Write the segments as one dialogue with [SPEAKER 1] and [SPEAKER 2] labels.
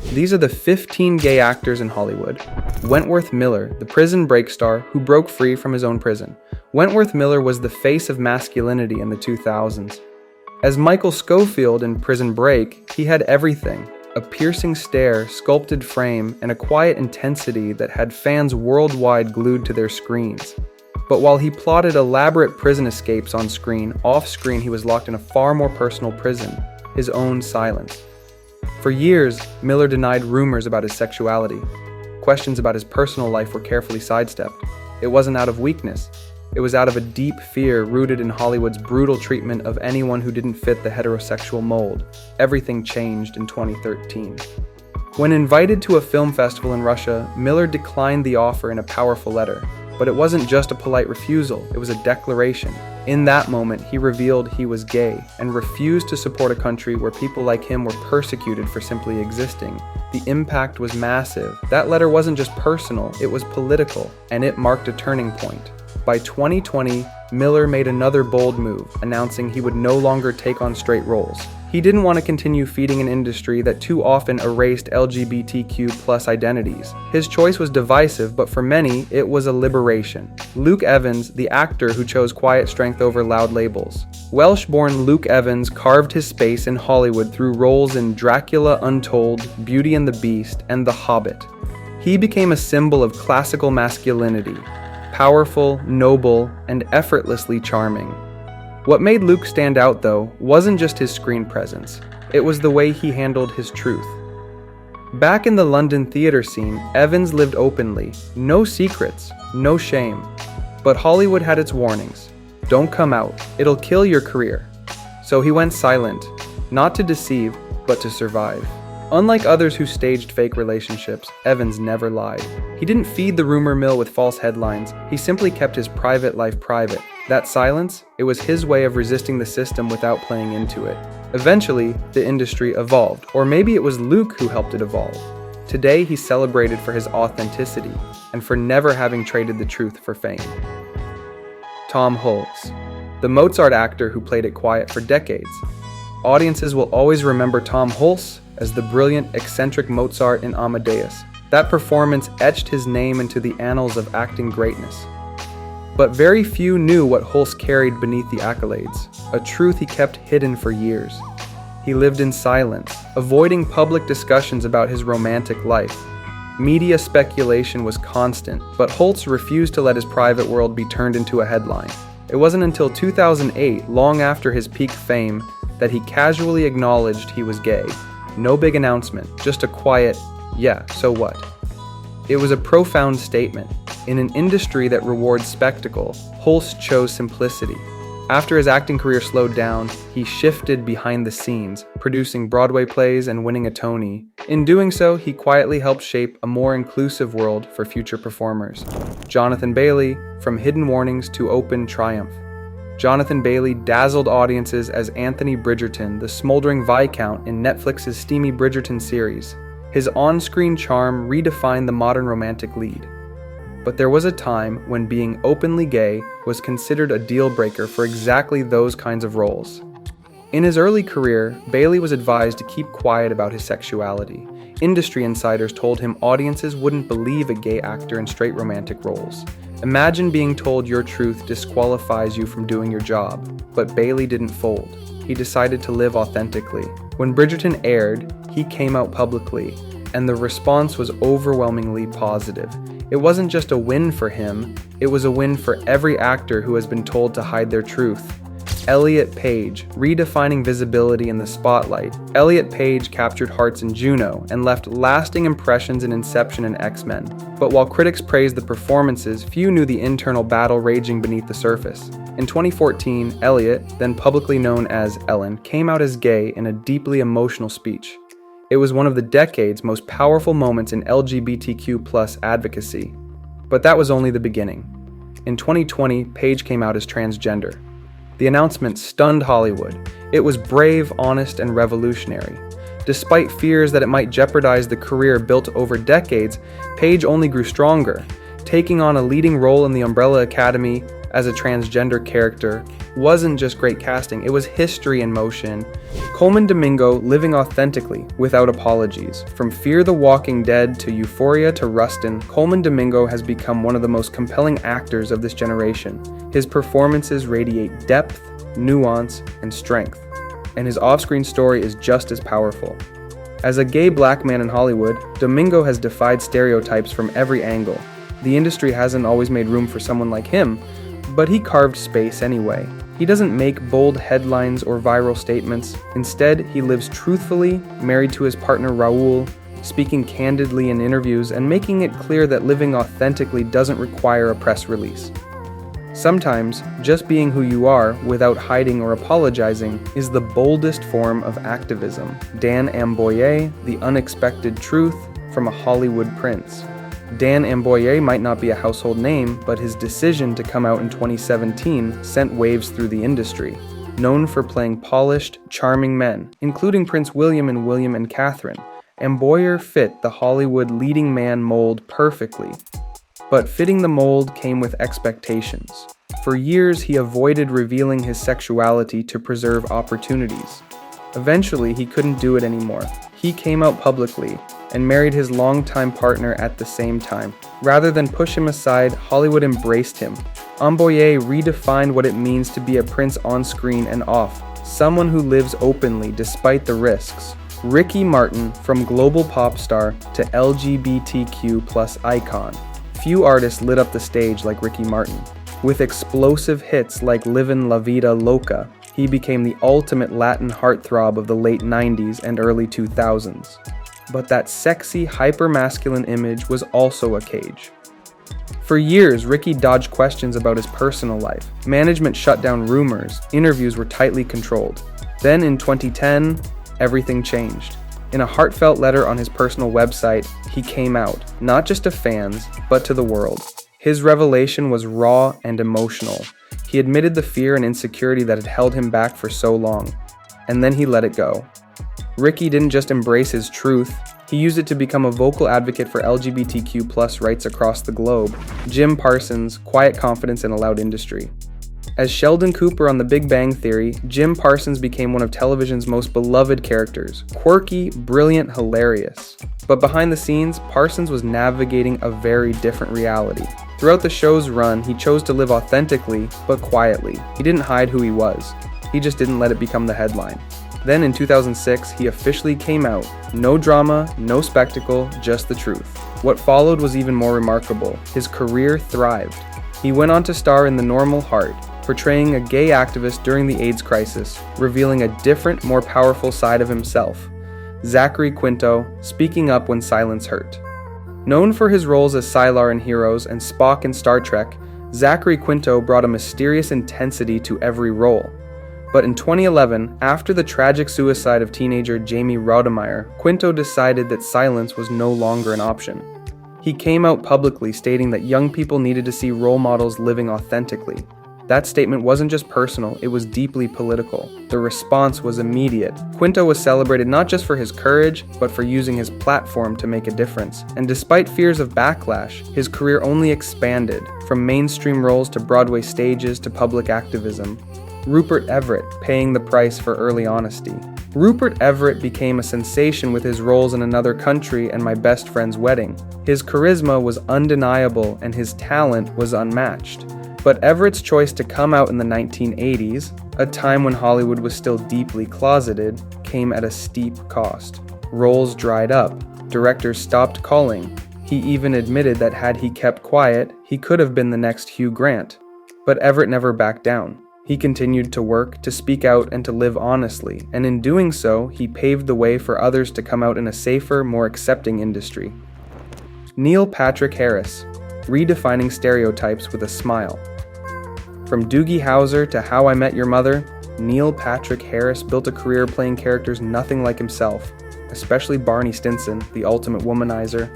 [SPEAKER 1] These are the 15 gay actors in Hollywood. Wentworth Miller, the prison break star who broke free from his own prison. Wentworth Miller was the face of masculinity in the 2000s. As Michael Scofield in Prison Break, he had everything: a piercing stare, sculpted frame, and a quiet intensity that had fans worldwide glued to their screens. But while he plotted elaborate prison escapes on screen, off-screen he was locked in a far more personal prison, his own silence. For years, Miller denied rumors about his sexuality. Questions about his personal life were carefully sidestepped. It wasn't out of weakness. It was out of a deep fear rooted in Hollywood's brutal treatment of anyone who didn't fit the heterosexual mold. Everything changed in 2013. When invited to a film festival in Russia, Miller declined the offer in a powerful letter. But it wasn't just a polite refusal, it was a declaration. In that moment, he revealed he was gay and refused to support a country where people like him were persecuted for simply existing. The impact was massive. That letter wasn't just personal, it was political, and it marked a turning point. By 2020, Miller made another bold move, announcing he would no longer take on straight roles. He didn't want to continue feeding an industry that too often erased LGBTQ+ identities. His choice was divisive, but for many, it was a liberation. Luke Evans, the actor who chose quiet strength over loud labels. Welsh-born Luke Evans carved his space in Hollywood through roles in Dracula Untold, Beauty and the Beast, and The Hobbit. He became a symbol of classical masculinity, powerful, noble, and effortlessly charming. What made Luke stand out, though, wasn't just his screen presence. It was the way he handled his truth. Back in the London theater scene, Evans lived openly. No secrets, no shame. But Hollywood had its warnings. Don't come out. It'll kill your career. So he went silent, not to deceive, but to survive. Unlike others who staged fake relationships, Evans never lied. He didn't feed the rumor mill with false headlines. He simply kept his private life private. That silence, it was his way of resisting the system without playing into it. Eventually, the industry evolved, or maybe it was Luke who helped it evolve. Today, he's celebrated for his authenticity and for never having traded the truth for fame. Tom Hulce, the Mozart actor who played it quiet for decades. Audiences will always remember Tom Hulce as the brilliant, eccentric Mozart in Amadeus. That performance etched his name into the annals of acting greatness. But very few knew what Hulce carried beneath the accolades, a truth he kept hidden for years. He lived in silence, avoiding public discussions about his romantic life. Media speculation was constant, but Hulce refused to let his private world be turned into a headline. It wasn't until 2008, long after his peak fame, that he casually acknowledged he was gay. No big announcement, just a quiet, yeah, so what? It was a profound statement. In an industry that rewards spectacle, Hulce chose simplicity. After his acting career slowed down, he shifted behind the scenes, producing Broadway plays and winning a Tony. In doing so, he quietly helped shape a more inclusive world for future performers. Jonathan Bailey, from Hidden Warnings to Open Triumph. Jonathan Bailey dazzled audiences as Anthony Bridgerton, the smoldering Viscount in Netflix's steamy Bridgerton series. His on-screen charm redefined the modern romantic lead. But there was a time when being openly gay was considered a deal-breaker for exactly those kinds of roles. In his early career, Bailey was advised to keep quiet about his sexuality. Industry insiders told him audiences wouldn't believe a gay actor in straight romantic roles. Imagine being told your truth disqualifies you from doing your job. But Bailey didn't fold. He decided to live authentically. When Bridgerton aired, he came out publicly, and the response was overwhelmingly positive. It wasn't just a win for him, it was a win for every actor who has been told to hide their truth. Elliot Page, redefining visibility in the spotlight. Elliot Page captured hearts in Juno and left lasting impressions in Inception and X-Men. But while critics praised the performances, few knew the internal battle raging beneath the surface. In 2014, Elliot, then publicly known as Ellen, came out as gay in a deeply emotional speech. It was one of the decade's most powerful moments in LGBTQ+ advocacy. But that was only the beginning. In 2020, Page came out as transgender. The announcement stunned Hollywood. It was brave, honest, and revolutionary. Despite fears that it might jeopardize the career built over decades, Page only grew stronger, taking on a leading role in the Umbrella Academy, as a transgender character wasn't just great casting, it was history in motion. Colman Domingo living authentically, without apologies. From Fear the Walking Dead to Euphoria to Rustin, Colman Domingo has become one of the most compelling actors of this generation. His performances radiate depth, nuance, and strength, and his off-screen story is just as powerful. As a gay black man in Hollywood, Domingo has defied stereotypes from every angle. The industry hasn't always made room for someone like him, but he carved space anyway. He doesn't make bold headlines or viral statements. Instead, he lives truthfully, married to his partner Raul, speaking candidly in interviews and making it clear that living authentically doesn't require a press release. Sometimes, just being who you are without hiding or apologizing is the boldest form of activism. Dan Amboye, The Unexpected Truth from a Hollywood Prince. Dan Amboye might not be a household name, but his decision to come out in 2017 sent waves through the industry. Known for playing polished, charming men, including Prince William in William and Catherine, Amboye fit the Hollywood leading man mold perfectly. But fitting the mold came with expectations. For years, he avoided revealing his sexuality to preserve opportunities. Eventually, he couldn't do it anymore. He came out publicly and married his longtime partner at the same time. Rather than push him aside, Hollywood embraced him. Amboye redefined what it means to be a prince on screen and off, someone who lives openly despite the risks. Ricky Martin, from global pop star to LGBTQ+ icon. Few artists lit up the stage like Ricky Martin. With explosive hits like Livin' La Vida Loca, he became the ultimate Latin heartthrob of the late 90s and early 2000s. But that sexy, hyper-masculine image was also a cage. For years, Ricky dodged questions about his personal life. Management shut down rumors, interviews were tightly controlled. Then in 2010, everything changed. In a heartfelt letter on his personal website, he came out, not just to fans, but to the world. His revelation was raw and emotional. He admitted the fear and insecurity that had held him back for so long, and then he let it go. Ricky didn't just embrace his truth, he used it to become a vocal advocate for LGBTQ+ rights across the globe. Jim Parsons, quiet confidence in a loud industry. As Sheldon Cooper on The Big Bang Theory, Jim Parsons became one of television's most beloved characters. Quirky, brilliant, hilarious. But behind the scenes, Parsons was navigating a very different reality. Throughout the show's run, he chose to live authentically, but quietly. He didn't hide who he was. He just didn't let it become the headline. Then in 2006, he officially came out. No drama, no spectacle, just the truth. What followed was even more remarkable. His career thrived. He went on to star in The Normal Heart, portraying a gay activist during the AIDS crisis, revealing a different, more powerful side of himself. Zachary Quinto, speaking up when silence hurt. Known for his roles as Sylar in Heroes and Spock in Star Trek, Zachary Quinto brought a mysterious intensity to every role. But in 2011, after the tragic suicide of teenager Jamie Rodemeyer, Quinto decided that silence was no longer an option. He came out publicly stating that young people needed to see role models living authentically. That statement wasn't just personal, it was deeply political. The response was immediate. Quinto was celebrated not just for his courage, but for using his platform to make a difference. And despite fears of backlash, his career only expanded, from mainstream roles to Broadway stages to public activism. Rupert Everett, paying the price for early honesty. Rupert Everett became a sensation with his roles in Another Country and My Best Friend's Wedding. His charisma was undeniable and his talent was unmatched. But Everett's choice to come out in the 1980s, a time when Hollywood was still deeply closeted, came at a steep cost. Roles dried up, directors stopped calling. He even admitted that had he kept quiet, he could have been the next Hugh Grant. But Everett never backed down. He continued to work, to speak out, and to live honestly, and in doing so, he paved the way for others to come out in a safer, more accepting industry. Neil Patrick Harris, redefining stereotypes with a smile. From Doogie Howser to How I Met Your Mother, Neil Patrick Harris built a career playing characters nothing like himself, especially Barney Stinson, the ultimate womanizer.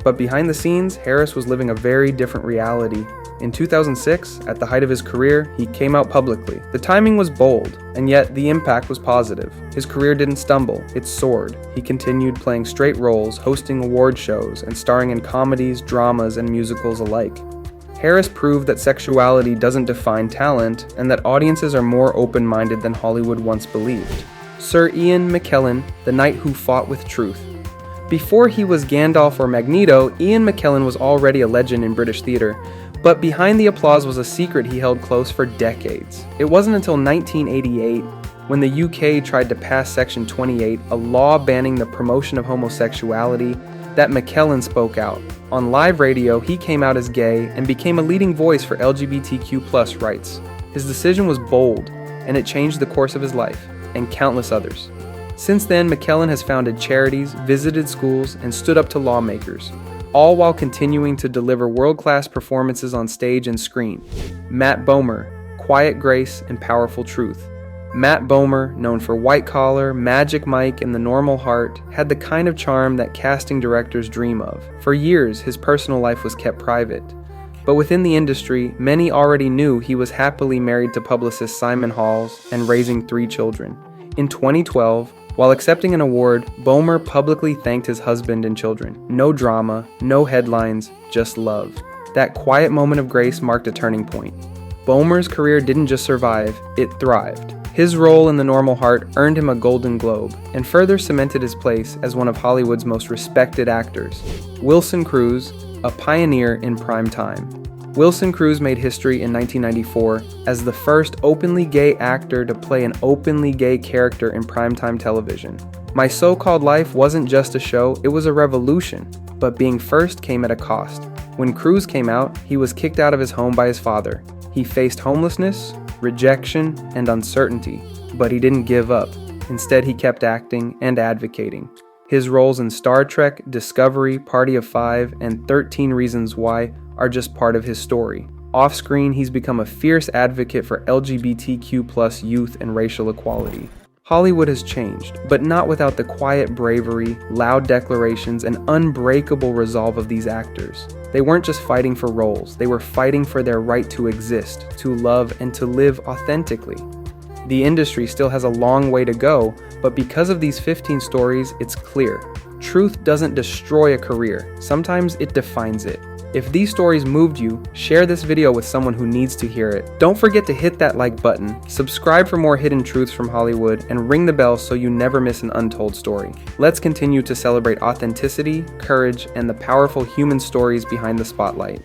[SPEAKER 1] But behind the scenes, Harris was living a very different reality. In 2006, at the height of his career, he came out publicly. The timing was bold, and yet the impact was positive. His career didn't stumble, it soared. He continued playing straight roles, hosting award shows, and starring in comedies, dramas, and musicals alike. Harris proved that sexuality doesn't define talent and that audiences are more open-minded than Hollywood once believed. Sir Ian McKellen, the knight who fought with truth. Before he was Gandalf or Magneto, Ian McKellen was already a legend in British theater, but behind the applause was a secret he held close for decades. It wasn't until 1988, when the UK tried to pass Section 28, a law banning the promotion of homosexuality, that McKellen spoke out. On live radio, he came out as gay and became a leading voice for LGBTQ+ rights. His decision was bold, and it changed the course of his life, and countless others. Since then, McKellen has founded charities, visited schools, and stood up to lawmakers, all while continuing to deliver world-class performances on stage and screen. Matt Bomer, quiet grace and powerful truth. Matt Bomer, known for White Collar, Magic Mike, and The Normal Heart, had the kind of charm that casting directors dream of. For years, his personal life was kept private. But within the industry, many already knew he was happily married to publicist Simon Halls and raising 3 children. In 2012, while accepting an award, Bomer publicly thanked his husband and children. No drama, no headlines, just love. That quiet moment of grace marked a turning point. Bomer's career didn't just survive, it thrived. His role in The Normal Heart earned him a Golden Globe and further cemented his place as one of Hollywood's most respected actors. Wilson Cruz, a pioneer in prime time. Wilson Cruz made history in 1994 as the first openly gay actor to play an openly gay character in primetime television. My So-Called Life wasn't just a show, it was a revolution, but being first came at a cost. When Cruz came out, he was kicked out of his home by his father. He faced homelessness, rejection, and uncertainty, but he didn't give up. Instead, he kept acting and advocating. His roles in Star Trek, Discovery, Party of Five, and 13 Reasons Why are just part of his story. Off-screen, he's become a fierce advocate for LGBTQ+ youth and racial equality. Hollywood has changed, but not without the quiet bravery, loud declarations, and unbreakable resolve of these actors. They weren't just fighting for roles, they were fighting for their right to exist, to love, and to live authentically. The industry still has a long way to go, but because of these 15 stories, it's clear. Truth doesn't destroy a career, sometimes it defines it. If these stories moved you, share this video with someone who needs to hear it. Don't forget to hit that like button, subscribe for more hidden truths from Hollywood, and ring the bell so you never miss an untold story. Let's continue to celebrate authenticity, courage, and the powerful human stories behind the spotlight.